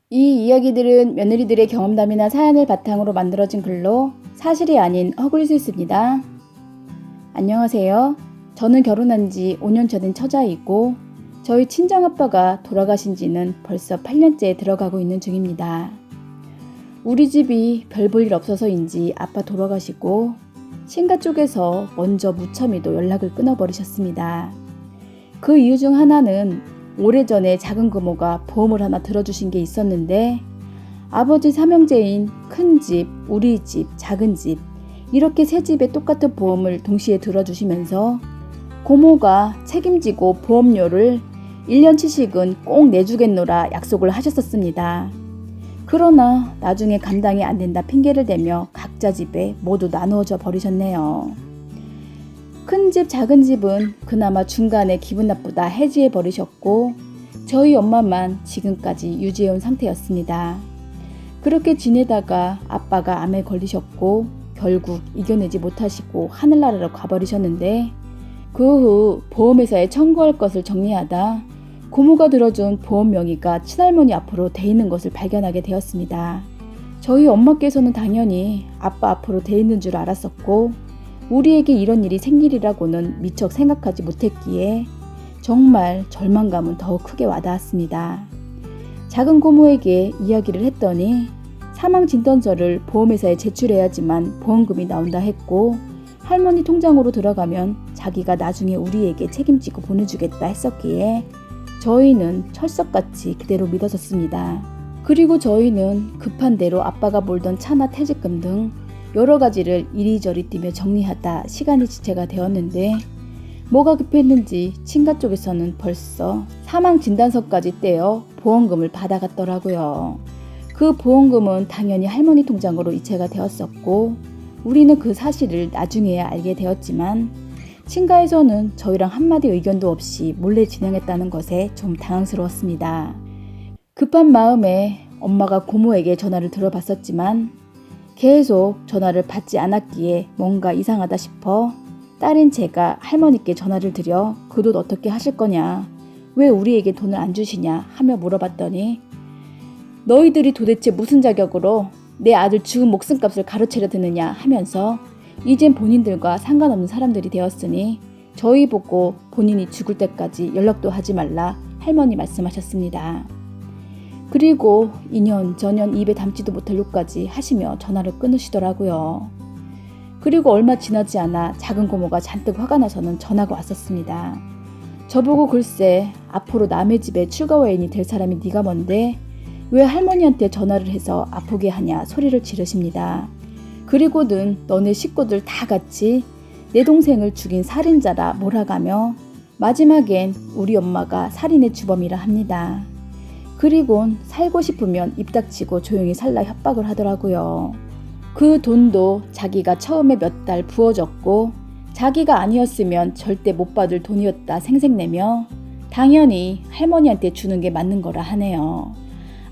이 이야기들은 며느리들의 경험담이나 사연을 바탕으로 만들어진 글로 사실이 아닌 허구일 수 있습니다. 안녕하세요. 저는 결혼한 지 5년 된 처자이고 저희 친정아빠가 돌아가신 지는 벌써 8년째 들어가고 있는 중입니다. 우리 집이 별 볼 일 없어서인지 아빠 돌아가시고 친가 쪽에서 먼저 무참히도 연락을 끊어버리셨습니다. 그 이유 중 하나는 오래전에 작은 고모가 보험을 하나 들어주신 게 있었는데 아버지 삼형제인 큰 집, 우리 집, 작은 집 이렇게 세 집에 똑같은 보험을 동시에 들어주시면서 고모가 책임지고 보험료를 1년치씩은 꼭 내주겠노라 약속을 하셨었습니다. 그러나 나중에 감당이 안 된다 핑계를 대며 각자 집에 모두 나누어져 버리셨네요. 큰 집, 작은 집은 그나마 중간에 기분 나쁘다 해지해 버리셨고 저희 엄마만 지금까지 유지해온 상태였습니다. 그렇게 지내다가 아빠가 암에 걸리셨고 결국 이겨내지 못하시고 하늘나라로 가버리셨는데 그 후 보험회사에 청구할 것을 정리하다 고모가 들어준 보험 명의가 친할머니 앞으로 돼 있는 것을 발견하게 되었습니다. 저희 엄마께서는 당연히 아빠 앞으로 돼 있는 줄 알았었고 우리에게 이런 일이 생길이라고는 미처 생각하지 못했기에 정말 절망감은 더욱 크게 와닿았습니다. 작은 고모에게 이야기를 했더니 사망 진단서를 보험회사에 제출해야지만 보험금이 나온다 했고 할머니 통장으로 들어가면 자기가 나중에 우리에게 책임지고 보내주겠다 했었기에 저희는 철석같이 그대로 믿어졌습니다. 그리고 저희는 급한 대로 아빠가 몰던 차나 퇴직금 등 여러 가지를 이리저리 뛰며 정리하다 시간이 지체가 되었는데 뭐가 급했는지 친가 쪽에서는 벌써 사망 진단서까지 떼어 보험금을 받아갔더라고요. 그 보험금은 당연히 할머니 통장으로 이체가 되었었고 우리는 그 사실을 나중에야 알게 되었지만 친가에서는 저희랑 한마디 의견도 없이 몰래 진행했다는 것에 좀 당황스러웠습니다. 급한 마음에 엄마가 고모에게 전화를 들어봤었지만 계속 전화를 받지 않았기에 뭔가 이상하다 싶어 딸인 제가 할머니께 전화를 드려 그 돈 어떻게 하실 거냐, 왜 우리에게 돈을 안 주시냐 하며 물어봤더니 너희들이 도대체 무슨 자격으로 내 아들 죽은 목숨값을 가로채려 드느냐 하면서 이젠 본인들과 상관없는 사람들이 되었으니 저희 보고 본인이 죽을 때까지 연락도 하지 말라 할머니 말씀하셨습니다. 그리고 2년 전년 입에 담지도 못할 욕까지 하시며 전화를 끊으시더라고요. 그리고 얼마 지나지 않아 작은 고모가 잔뜩 화가 나서는 전화가 왔었습니다. 저보고 글쎄 앞으로 남의 집에 출가와인이 될 사람이 네가 뭔데 왜 할머니한테 전화를 해서 아프게 하냐 소리를 지르십니다. 그리고는 너네 식구들 다 같이 내 동생을 죽인 살인자라 몰아가며 마지막엔 우리 엄마가 살인의 주범이라 합니다. 그리곤 살고 싶으면 입 닥치고 조용히 살라 협박을 하더라고요. 그 돈도 자기가 처음에 몇 달 부어줬고 자기가 아니었으면 절대 못 받을 돈이었다 생색내며 당연히 할머니한테 주는 게 맞는 거라 하네요.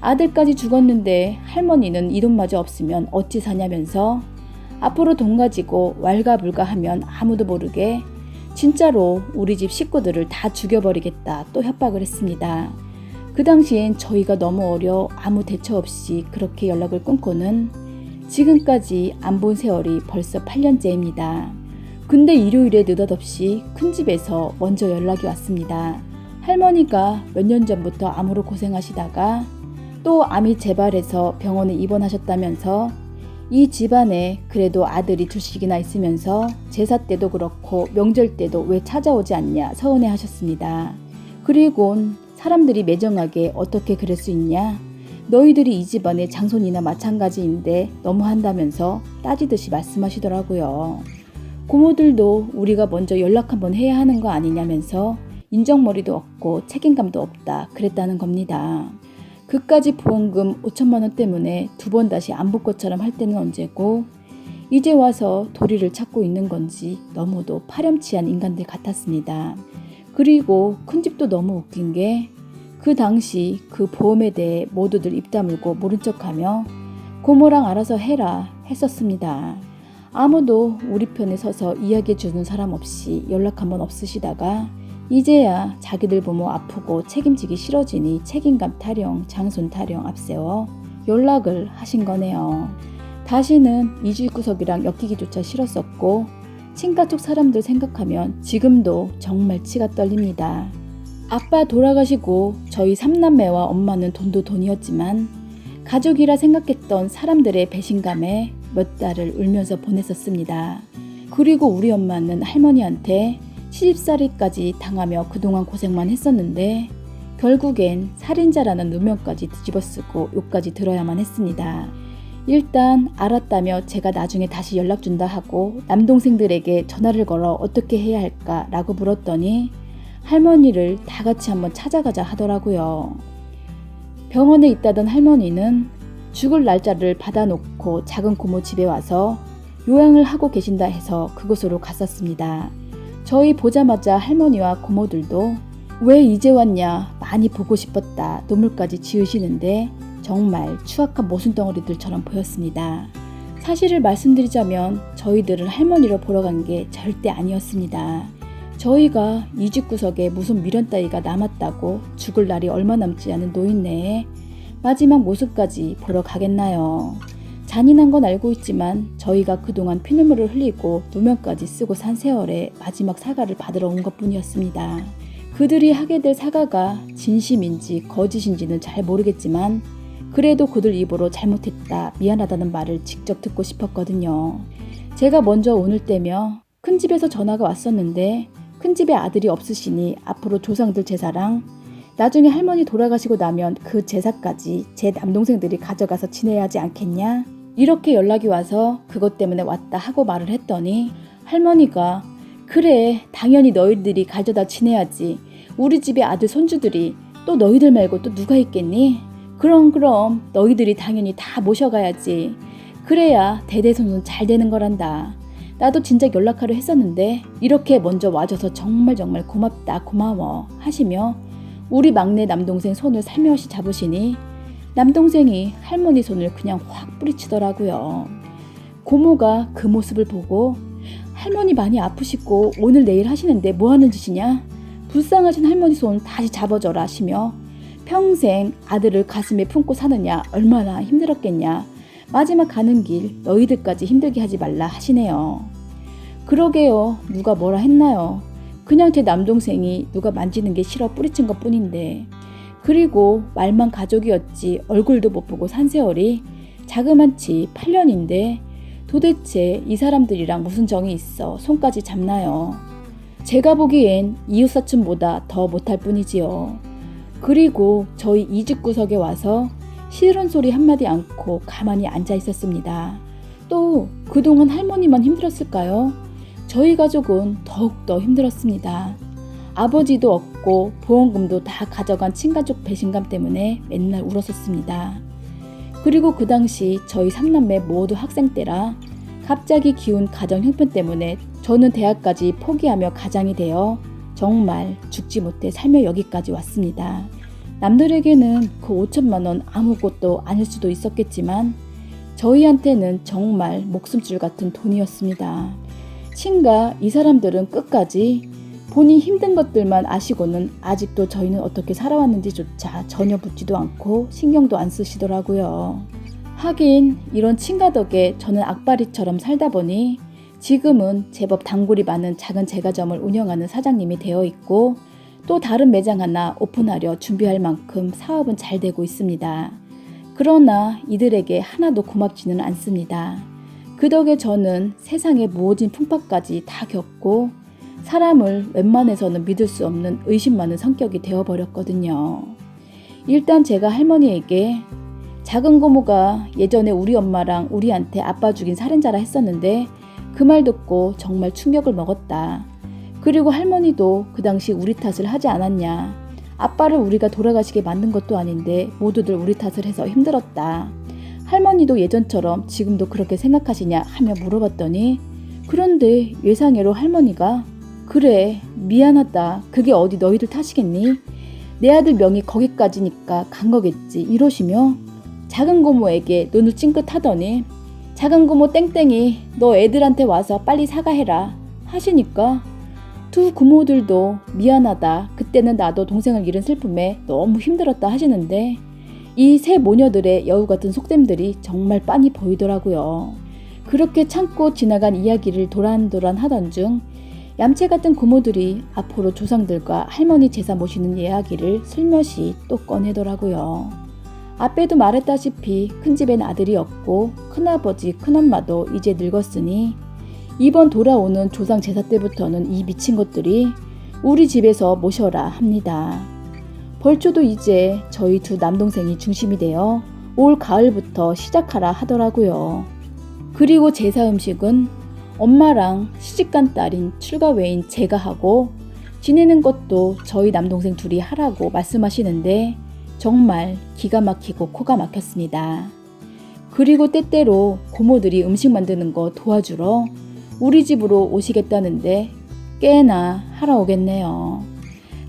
아들까지 죽었는데 할머니는 이 돈마저 없으면 어찌 사냐면서 앞으로 돈 가지고 왈가불가하면 아무도 모르게 진짜로 우리 집 식구들을 다 죽여버리겠다 또 협박을 했습니다. 그 당시엔 저희가 너무 어려 아무 대처 없이 그렇게 연락을 끊고는 지금까지 안 본 세월이 벌써 8년째입니다. 근데 일요일에 느닷없이 큰집에서 먼저 연락이 왔습니다. 할머니가 몇 년 전부터 암으로 고생하시다가 또 암이 재발해서 병원에 입원하셨다면서 이 집안에 그래도 아들이 둘씩이나 있으면서 제사 때도 그렇고 명절 때도 왜 찾아오지 않냐 서운해 하셨습니다. 그리곤 사람들이 매정하게 어떻게 그럴 수 있냐, 너희들이 이 집안의 장손이나 마찬가지인데 너무한다면서 따지듯이 말씀하시더라고요. 고모들도 우리가 먼저 연락 한번 해야 하는 거 아니냐면서 인정머리도 없고 책임감도 없다 그랬다는 겁니다. 그까지 보험금 5천만 원 때문에 두 번 다시 안 볼 것처럼 할 때는 언제고 이제 와서 도리를 찾고 있는 건지 너무도 파렴치한 인간들 같았습니다. 그리고 큰집도 너무 웃긴 게 그 당시 그 보험에 대해 모두들 입 다물고 모른 척하며 고모랑 알아서 해라 했었습니다. 아무도 우리 편에 서서 이야기해 주는 사람 없이 연락 한번 없으시다가 이제야 자기들 부모 아프고 책임지기 싫어지니 책임감 타령, 장손 타령 앞세워 연락을 하신 거네요. 다시는 이주구석이랑 엮이기조차 싫었었고 친가 쪽 사람들 생각하면 지금도 정말 치가 떨립니다. 아빠 돌아가시고 저희 3남매와 엄마는 돈도 돈이었지만 가족이라 생각했던 사람들의 배신감에 몇 달을 울면서 보냈었습니다. 그리고 우리 엄마는 할머니한테 시집살이까지 당하며 그동안 고생만 했었는데 결국엔 살인자라는 누명까지 뒤집어쓰고 욕까지 들어야만 했습니다. 일단 알았다며 제가 나중에 다시 연락준다 하고 남동생들에게 전화를 걸어 어떻게 해야 할까 라고 물었더니 할머니를 다 같이 한번 찾아가자 하더라고요. 병원에 있다던 할머니는 죽을 날짜를 받아놓고 작은 고모 집에 와서 요양을 하고 계신다 해서 그곳으로 갔었습니다. 저희 보자마자 할머니와 고모들도 왜 이제 왔냐 많이 보고 싶었다 눈물까지 지으시는데 정말 추악한 모순덩어리들처럼 보였습니다. 사실을 말씀드리자면 저희들은 할머니를 보러 간 게 절대 아니었습니다. 저희가 이 집구석에 무슨 미련 따위가 남았다고 죽을 날이 얼마 남지 않은 노인네의 마지막 모습까지 보러 가겠나요. 잔인한 건 알고 있지만 저희가 그동안 피눈물을 흘리고 누명까지 쓰고 산 세월에 마지막 사과를 받으러 온 것뿐이었습니다. 그들이 하게 될 사과가 진심인지 거짓인지는 잘 모르겠지만 그래도 그들 입으로 잘못했다 미안하다는 말을 직접 듣고 싶었거든요. 제가 먼저 오늘 때며 큰집에서 전화가 왔었는데 큰집에 아들이 없으시니 앞으로 조상들 제사랑 나중에 할머니 돌아가시고 나면 그 제사까지 제 남동생들이 가져가서 지내야 하지 않겠냐? 이렇게 연락이 와서 그것 때문에 왔다 하고 말을 했더니 할머니가 그래 당연히 너희들이 가져다 지내야지. 우리 집의 아들 손주들이 또 너희들 말고 또 누가 있겠니? 그럼 너희들이 당연히 다 모셔가야지. 그래야 대대손손 잘 되는 거란다. 나도 진작 연락하려 했었는데 이렇게 먼저 와줘서 정말 고맙다 고마워 하시며 우리 막내 남동생 손을 살며시 잡으시니 남동생이 할머니 손을 그냥 확 뿌리치더라고요. 고모가 그 모습을 보고 할머니 많이 아프시고 오늘 내일 하시는데 뭐하는 짓이냐? 불쌍하신 할머니 손 다시 잡아줘라 하시며 평생 아들을 가슴에 품고 사느냐 얼마나 힘들었겠냐. 마지막 가는 길 너희들까지 힘들게 하지 말라 하시네요. 그러게요. 누가 뭐라 했나요? 그냥 제 남동생이 누가 만지는 게 싫어 뿌리친 것 뿐인데 그리고 말만 가족이었지 얼굴도 못 보고 산 세월이 자그만치 8년인데 도대체 이 사람들이랑 무슨 정이 있어 손까지 잡나요? 제가 보기엔 이웃사촌보다 더 못할 뿐이지요. 그리고 저희 이 집구석에 와서 싫은 소리 한마디 않고 가만히 앉아 있었습니다. 또 그동안 할머니만 힘들었을까요? 저희 가족은 더욱더 힘들었습니다. 아버지도 없고 보험금도 다 가져간 친가족 배신감 때문에 맨날 울었었습니다. 그리고 그 당시 저희 3남매 모두 학생 때라 갑자기 기운 가정 형편 때문에 저는 대학까지 포기하며 가장이 되어 정말 죽지 못해 살며 여기까지 왔습니다. 남들에게는 그 5천만 원 아무것도 아닐 수도 있었겠지만 저희한테는 정말 목숨줄 같은 돈이었습니다. 친가 이 사람들은 끝까지 본인 힘든 것들만 아시고는 아직도 저희는 어떻게 살아왔는지조차 전혀 묻지도 않고 신경도 안 쓰시더라고요. 하긴 이런 친가 덕에 저는 악바리처럼 살다 보니 지금은 제법 단골이 많은 작은 제과점을 운영하는 사장님이 되어 있고 또 다른 매장 하나 오픈하려 준비할 만큼 사업은 잘 되고 있습니다. 그러나 이들에게 하나도 고맙지는 않습니다. 그 덕에 저는 세상의 모진 풍파까지 다 겪고 사람을 웬만해서는 믿을 수 없는 의심 많은 성격이 되어버렸거든요. 일단 제가 할머니에게 작은 고모가 예전에 우리 엄마랑 우리한테 아빠 죽인 살인자라 했었는데 그 말 듣고 정말 충격을 먹었다. 그리고 할머니도 그 당시 우리 탓을 하지 않았냐. 아빠를 우리가 돌아가시게 만든 것도 아닌데 모두들 우리 탓을 해서 힘들었다. 할머니도 예전처럼 지금도 그렇게 생각하시냐 하며 물어봤더니 그런데 예상외로 할머니가 그래 미안하다. 그게 어디 너희들 탓이겠니? 내 아들 명이 거기까지니까 간 거겠지 이러시며 작은 고모에게 눈을 찡긋하더니 작은 고모 땡땡이 너 애들한테 와서 빨리 사과해라 하시니까 두 고모들도 미안하다, 그때는 나도 동생을 잃은 슬픔에 너무 힘들었다 하시는데 이 세 모녀들의 여우 같은 속셈들이 정말 빤히 보이더라고요. 그렇게 참고 지나간 이야기를 도란도란 하던 중 얌체 같은 고모들이 앞으로 조상들과 할머니 제사 모시는 이야기를 슬며시 또 꺼내더라고요. 앞에도 말했다시피 큰 집엔 아들이 없고 큰아버지 큰엄마도 이제 늙었으니 이번 돌아오는 조상 제사 때부터는 이 미친 것들이 우리 집에서 모셔라 합니다. 벌초도 이제 저희 두 남동생이 중심이 되어 올 가을부터 시작하라 하더라고요. 그리고 제사 음식은 엄마랑 시집간 딸인 출가외인 제가 하고 지내는 것도 저희 남동생 둘이 하라고 말씀하시는데 정말 기가 막히고 코가 막혔습니다. 그리고 때때로 고모들이 음식 만드는 거 도와주러 우리 집으로 오시겠다는데 꽤나 하러 오겠네요.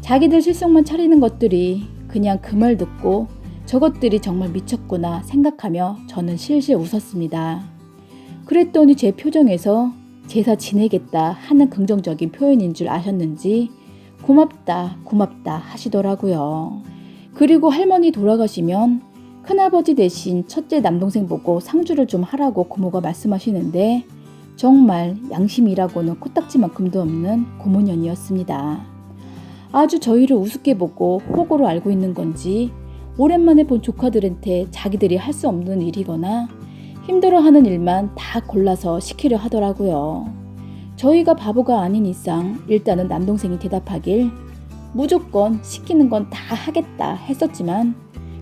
자기들 실속만 차리는 것들이 그냥 그 말 듣고 저것들이 정말 미쳤구나 생각하며 저는 실실 웃었습니다. 그랬더니 제 표정에서 제사 지내겠다 하는 긍정적인 표현인 줄 아셨는지 고맙다 고맙다 하시더라고요. 그리고 할머니 돌아가시면 큰아버지 대신 첫째 남동생 보고 상주를 좀 하라고 고모가 말씀하시는데 정말 양심이라고는 코딱지만큼도 없는 고모년이었습니다. 아주 저희를 우습게 보고 호구로 알고 있는 건지 오랜만에 본 조카들한테 자기들이 할 수 없는 일이거나 힘들어하는 일만 다 골라서 시키려 하더라고요. 저희가 바보가 아닌 이상 일단은 남동생이 대답하길 무조건 시키는 건 다 하겠다 했었지만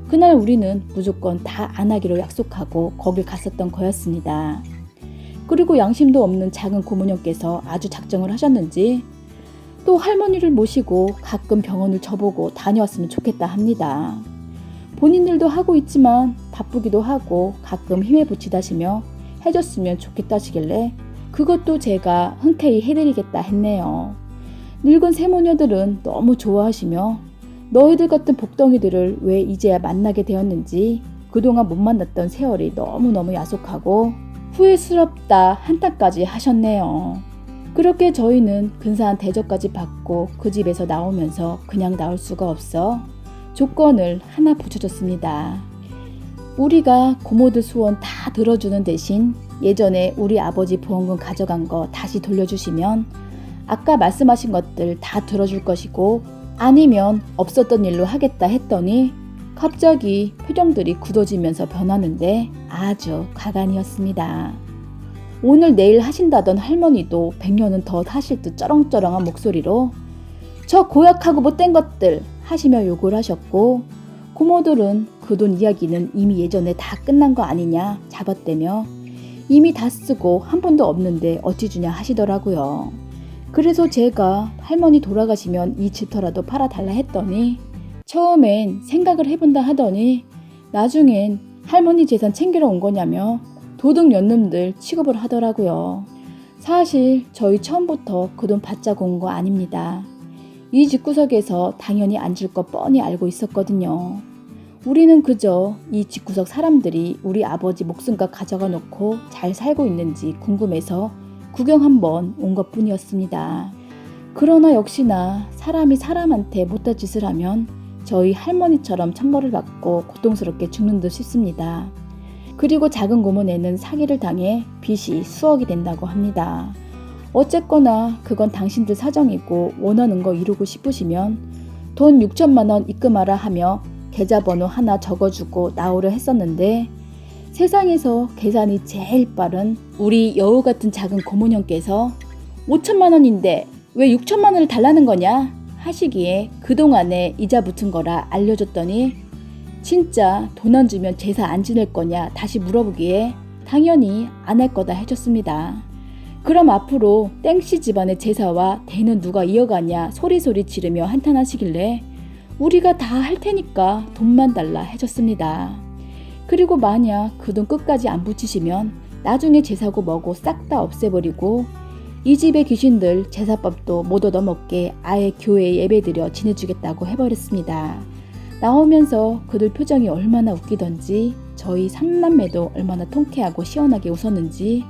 그날 우리는 무조건 다 안 하기로 약속하고 거길 갔었던 거였습니다. 그리고 양심도 없는 작은 고모님께서 아주 작정을 하셨는지 또 할머니를 모시고 가끔 병원을 저보고 다녀왔으면 좋겠다 합니다. 본인들도 하고 있지만 바쁘기도 하고 가끔 힘에 부치다시며 해줬으면 좋겠다시길래 그것도 제가 흔쾌히 해드리겠다 했네요. 늙은 세모녀들은 너무 좋아하시며 너희들 같은 복덩이들을 왜 이제야 만나게 되었는지 그동안 못 만났던 세월이 너무너무 야속하고 후회스럽다 한탄까지 하셨네요. 그렇게 저희는 근사한 대접까지 받고 그 집에서 나오면서 그냥 나올 수가 없어 조건을 하나 붙여줬습니다. 우리가 고모들 소원 다 들어주는 대신 예전에 우리 아버지 보험금 가져간 거 다시 돌려주시면 아까 말씀하신 것들 다 들어줄 것이고 아니면 없었던 일로 하겠다 했더니 갑자기 표정들이 굳어지면서 변하는데 아주 가관이었습니다. 오늘 내일 하신다던 할머니도 100년은 더 하실 듯 쩌렁쩌렁한 목소리로 저 고약하고 못된 것들 하시며 욕을 하셨고 고모들은 그 돈 이야기는 이미 예전에 다 끝난 거 아니냐 잡아대며 이미 다 쓰고 한 푼도 없는데 어찌 주냐 하시더라고요. 그래서 제가 할머니 돌아가시면 이 집터라도 팔아달라 했더니 처음엔 생각을 해본다 하더니 나중엔 할머니 재산 챙기러 온 거냐며 도둑 연놈들 취급을 하더라고요. 사실 저희 처음부터 그 돈 받자고 온 거 아닙니다. 이 집구석에서 당연히 안 줄 거 뻔히 알고 있었거든요. 우리는 그저 이 집구석 사람들이 우리 아버지 목숨값 가져가 놓고 잘 살고 있는지 궁금해서 구경 한번 온 것뿐이었습니다. 그러나 역시나 사람이 사람한테 못할 짓을 하면 저희 할머니처럼 천벌을 받고 고통스럽게 죽는 듯 싶습니다. 그리고 작은 고모네는 사기를 당해 빚이 수억이 된다고 합니다. 어쨌거나 그건 당신들 사정이고 원하는 거 이루고 싶으시면 돈 6천만 원 입금하라 하며 계좌번호 하나 적어주고 나오려 했었는데 세상에서 계산이 제일 빠른 우리 여우 같은 작은 고모님께서 5천만 원인데 왜 6천만 원을 달라는 거냐 하시기에 그동안에 이자 붙은 거라 알려줬더니 진짜 돈 안 주면 제사 안 지낼 거냐 다시 물어보기에 당연히 안 할 거다 해줬습니다. 그럼 앞으로 땡씨 집안의 제사와 대는 누가 이어가냐 소리소리 지르며 한탄하시길래 우리가 다 할 테니까 돈만 달라 해줬습니다. 그리고 만약 그 돈 끝까지 안 붙이시면 나중에 제사고 뭐고 싹 다 없애버리고 이 집의 귀신들 제사법도 못 얻어먹게 아예 교회에 예배드려 지내주겠다고 해버렸습니다. 나오면서 그들 표정이 얼마나 웃기던지 저희 삼남매도 얼마나 통쾌하고 시원하게 웃었는지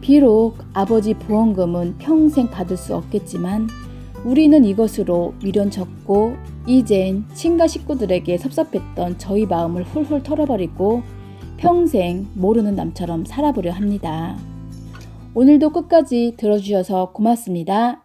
비록 아버지 보험금은 평생 받을 수 없겠지만 우리는 이것으로 미련 졌고 이젠 친가 식구들에게 섭섭했던 저희 마음을 훌훌 털어버리고 평생 모르는 남처럼 살아보려 합니다. 오늘도 끝까지 들어주셔서 고맙습니다.